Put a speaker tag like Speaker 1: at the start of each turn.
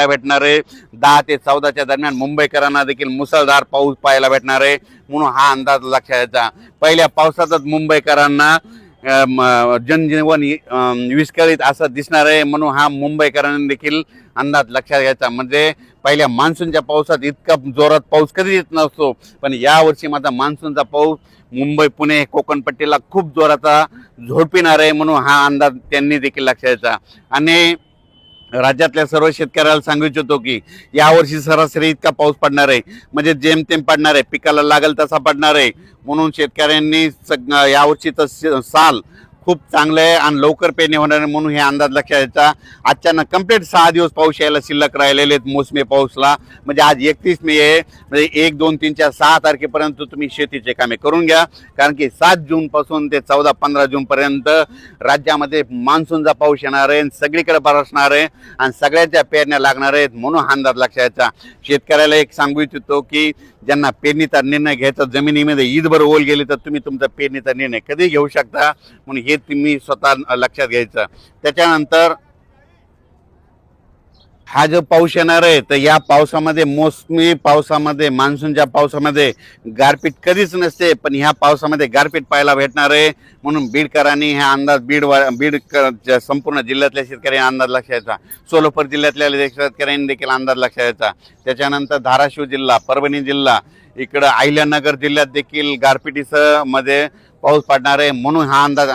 Speaker 1: भेटणार आहे। 10 ते 14च्या दरम्यान मुंबईकरांना देखील मुसळधार पाऊस पाहायला भेटणार आहे, म्हणून हा अंदाज लक्षात घ्यायचा। पहिल्या पावसातच मुंबईकरांना जनजीवन विस्कळीत असं दिसणार आहे, म्हणून हा मुंबईकरांनी देखील अंदाज लक्षात घ्यायचा। म्हणजे पहिल्या मान्सूनच्या पावसात इतका जोरात पाऊस कधी येत नसतो, पण यावर्षी मात्र मान्सूनचा पाऊस मुंबई पुणे कोकणपट्टीला खूप जोराचा झोडपिणार आहे, म्हणून हा अंदाज त्यांनी देखील लक्षात घ्यायचा। आणि राज्यातल्या सर्व शेतकऱ्याला सांगू इच्छितो की यावर्षी सरासरी इतका पाऊस पडणार आहे, म्हणजे जेमतेम पडणार आहे, पिकाला लागेल तसा पडणार आहे। म्हणून शेतकऱ्यांनी यावर्षी तर साल खूप चांगलं आहे आणि लवकर पेरणी होणार आहे, म्हणून हे अंदाज लक्षात घ्यायचा। आजच्यानं कंप्लीट 6 दिवस पाऊस यायला शिल्लक राहिलेले आहेत मोसमी पाऊसला। म्हणजे आज 31 मे आहे, म्हणजे 1, 2, 3, 4, 6 तारखेपर्यंत तुम्ही शेतीचे कामे करून घ्या, कारण की 7 जूनपासून ते 14-15 जूनपर्यंत राज्यामध्ये मान्सूनचा पाऊस येणार आहे, सगळीकडे बरसणार आहे आणि सगळ्यांच्या पेरण्या लागणार आहेत, म्हणून हा अंदाज लक्षात घ्यायचा। शेतकऱ्याला एक सांगू इच्छितो की ज्यांना पेरणीचा निर्णय घ्यायचा, जमिनीमध्ये ईदभर ओल गेली तर तुम्ही तुमचा पेरणीचा निर्णय कधी घेऊ शकता, म्हणून हे तुम्ही स्वतः लक्षात घ्यायचं। त्याच्यानंतर हा जो पाऊस येणार आहे, तर या पावसामध्ये मोसमी पावसामध्ये मान्सूनच्या पावसामध्ये गारपीट कधीच नसते, पण ह्या पावसामध्ये गारपीट पाहायला भेटणार आहे, म्हणून बीडकरांनी हा अंदाज बीड संपूर्ण जिल्ह्यातल्या शेतकऱ्यांनी अंदाज लक्षात घ्यायचा। सोलापूर जिल्ह्यातल्या शेतकऱ्यांनी देखील अंदाज लक्षात घ्यायचा। त्याच्यानंतर धाराशिव जिल्हा, परभणी जिल्हा, इकडं अहिल्यानगर जिल्ह्यात देखील गारपिटीसह मध्ये पाऊस पडणार आहे, म्हणून हा अंदाज